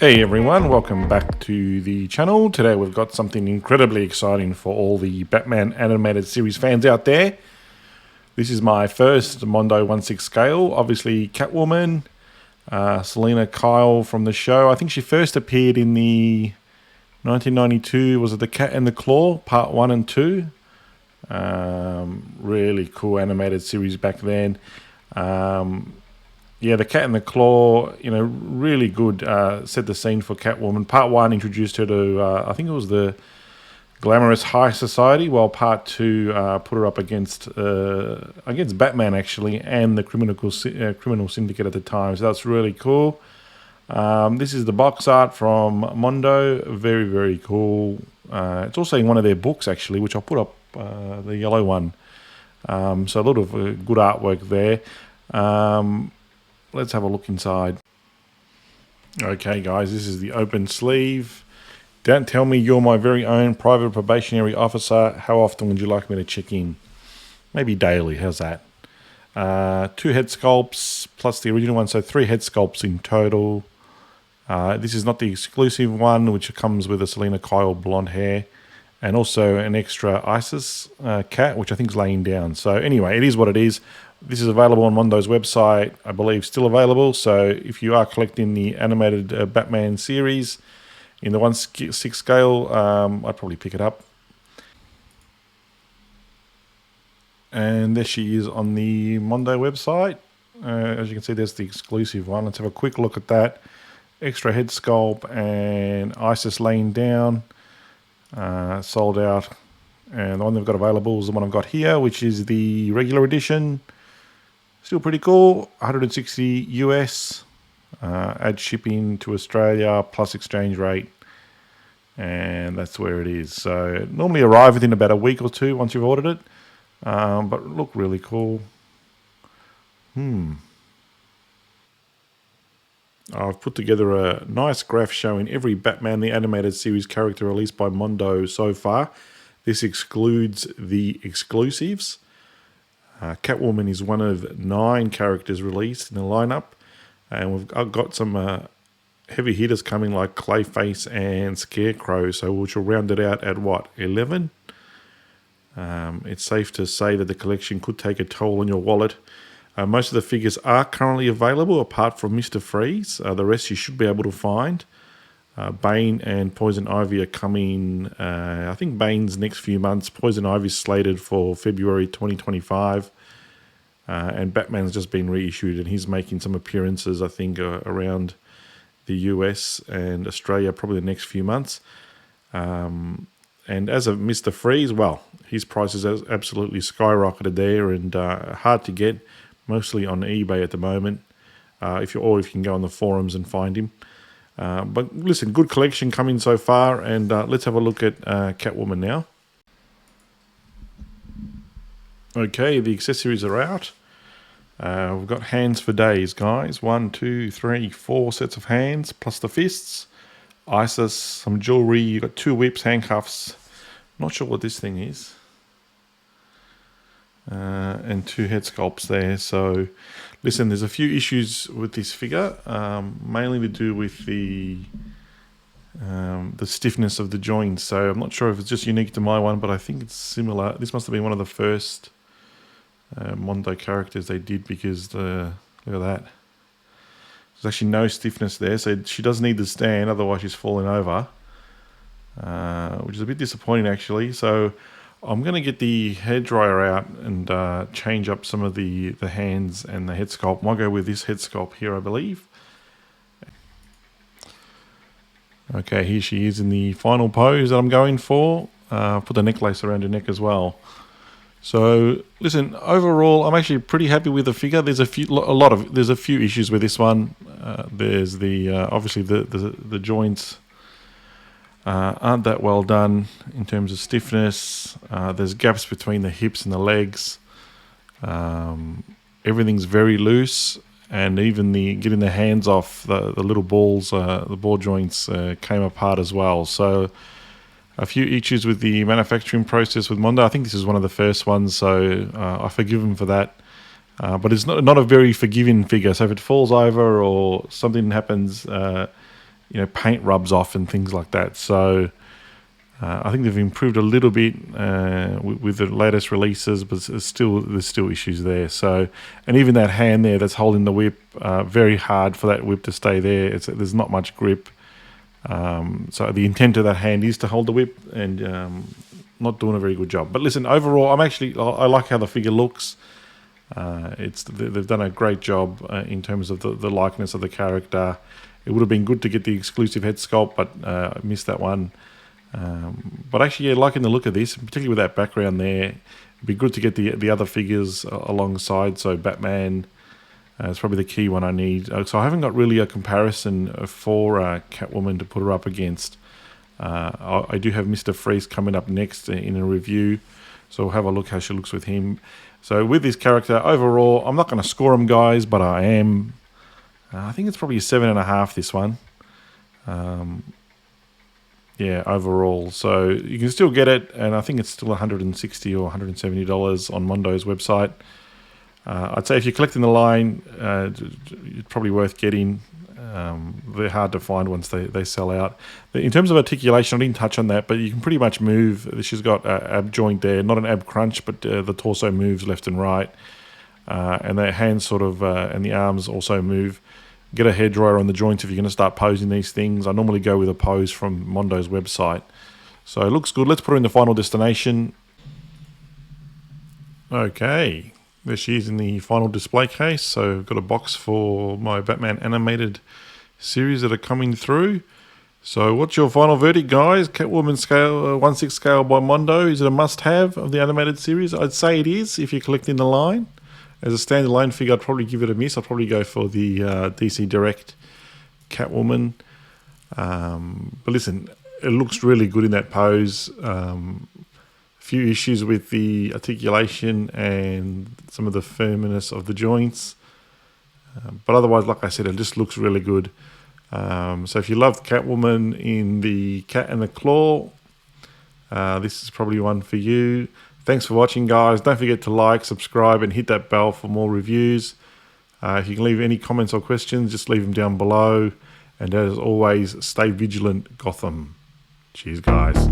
Hey everyone, welcome back to the channel. Today we've got something incredibly exciting for all the Batman animated series fans out there. This is my first Mondo 1/6 scale. Obviously Catwoman, Selena Kyle from the show. I think she first appeared in the 1992, was it The Cat and the Claw, part 1 and 2? Really cool animated series back then. Yeah, The Cat and the Claw, really good. Set the scene for Catwoman. Part 1 introduced her to, I think it was the glamorous high society, while Part 2 put her up against Batman, actually, and the criminal syndicate at the time. So that's really cool. This is the box art from Mondo. Very, very cool. It's also in one of their books, actually, which I'll put up, the yellow one. So a lot of good artwork there. Let's have a look inside. Okay, guys, this is the open sleeve. Don't tell me you're my very own private probationary officer. How often would you like me to check in? Maybe daily, how's that? 2 head sculpts plus the original one, so 3 head sculpts in total. This is not the exclusive one, which comes with a Selena Kyle blonde hair, and also an extra Isis cat, which I think is laying down. So anyway, it is what it is. This is available on Mondo's website, I believe still available. So if you are collecting the animated Batman series in the 1/6 scale, I'd probably pick it up. And there she is on the Mondo website. As you can see, there's the exclusive one. Let's have a quick look at that. Extra head sculpt and Isis laying down. Sold out. And the one they've got available is the one I've got here, which is the regular edition. Still pretty cool. 160 US. Add shipping to Australia plus exchange rate. And that's where it is. So it normally arrive within about a week or two once you've ordered it. But look really cool. I've put together a nice graph showing every Batman the Animated Series character released by Mondo so far. This excludes the exclusives. Catwoman is one of 9 characters released in the lineup. And I've got some heavy hitters coming like Clayface and Scarecrow, so which will round it out at what, 11? It's safe to say that the collection could take a toll on your wallet. Most of the figures are currently available, apart from Mr. Freeze. The rest you should be able to find. Bane and Poison Ivy are coming, I think Bane's next few months. Poison Ivy's slated for February 2025. And Batman's just been reissued, and he's making some appearances, I think, around the US and Australia probably the next few months. And as of Mr. Freeze, well, his prices has absolutely skyrocketed there, and hard to get, mostly on eBay at the moment, if you can go on the forums and find him. But listen, good collection coming so far, and let's have a look at Catwoman now. Okay, the accessories are out. We've got hands for days, guys. 1, 2, 3, 4 sets of hands, plus the fists. Isis, some jewelry. You've got 2 whips, handcuffs. Not sure what this thing is. And 2 head sculpts there. So, listen, there's a few issues with this figure, mainly to do with the stiffness of the joints. So I'm not sure if it's just unique to my one, but I think it's similar. This must have been one of the first Mondo characters they did, because look at that. There's actually no stiffness there, so she does need to stand, otherwise she's falling over, which is a bit disappointing actually. So I'm going to get the hairdryer out and change up some of the hands and the head sculpt. I'll go with this head sculpt here, I believe. Okay, here she is in the final pose that I'm going for. Put the necklace around her neck as well. So listen, overall, I'm actually pretty happy with the figure. There's a few issues with this one. There's obviously the joints aren't that well done in terms of stiffness. There's gaps between the hips and the legs. Everything's very loose, and even getting the hands off the little balls, the ball joints came apart as well. So a few issues with the manufacturing process with Mondo. I think this is one of the first ones, so I forgive them for that. But it's not a very forgiving figure. So if it falls over or something happens, paint rubs off and things like that. So I think they've improved a little bit with the latest releases, but there's still issues there. So, and even that hand there that's holding the whip, very hard for that whip to stay there. There's not much grip. So the intent of that hand is to hold the whip, and not doing a very good job. But listen, overall, I like how the figure looks. They've done a great job in terms of the likeness of the character. It would have been good to get the exclusive head sculpt, but I missed that one. But actually, yeah, liking the look of this, particularly with that background there. It'd be good to get the other figures alongside. So Batman is probably the key one I need. So I haven't got really a comparison for Catwoman to put her up against. I do have Mr. Freeze coming up next in a review, so we'll have a look how she looks with him. So with this character, overall, I'm not going to score him, guys, but I am. I think it's probably a 7.5, this one. Yeah, overall. So you can still get it, and I think it's still $160 or $170 on Mondo's website. I'd say if you're collecting the line, it's probably worth getting. They're hard to find once they sell out. In terms of articulation, I didn't touch on that, but you can pretty much move. She's got an ab joint there, not an ab crunch, but the torso moves left and right. And the hands and the arms also move. Get a hairdryer on the joints if you're going to start posing these things. I normally go with a pose from Mondo's website. So it looks good. Let's put her in the final destination. Okay. There she is in the final display case. So I've got a box for my Batman animated series that are coming through. So what's your final verdict, guys? Catwoman scale 1/6 scale by Mondo. Is it a must-have of the animated series? I'd say it is if you're collecting the line. As a standalone figure, I'd probably give it a miss. I'd probably go for the DC Direct Catwoman. But listen, it looks really good in that pose. Few issues with the articulation and some of the firmness of the joints. But otherwise, like I said, it just looks really good. So if you love Catwoman in the Cat and the Claw, this is probably one for you. Thanks for watching, guys. Don't forget to like, subscribe, and hit that bell for more reviews. If you can leave any comments or questions, just leave them down below. And as always, stay vigilant, Gotham. Cheers, guys.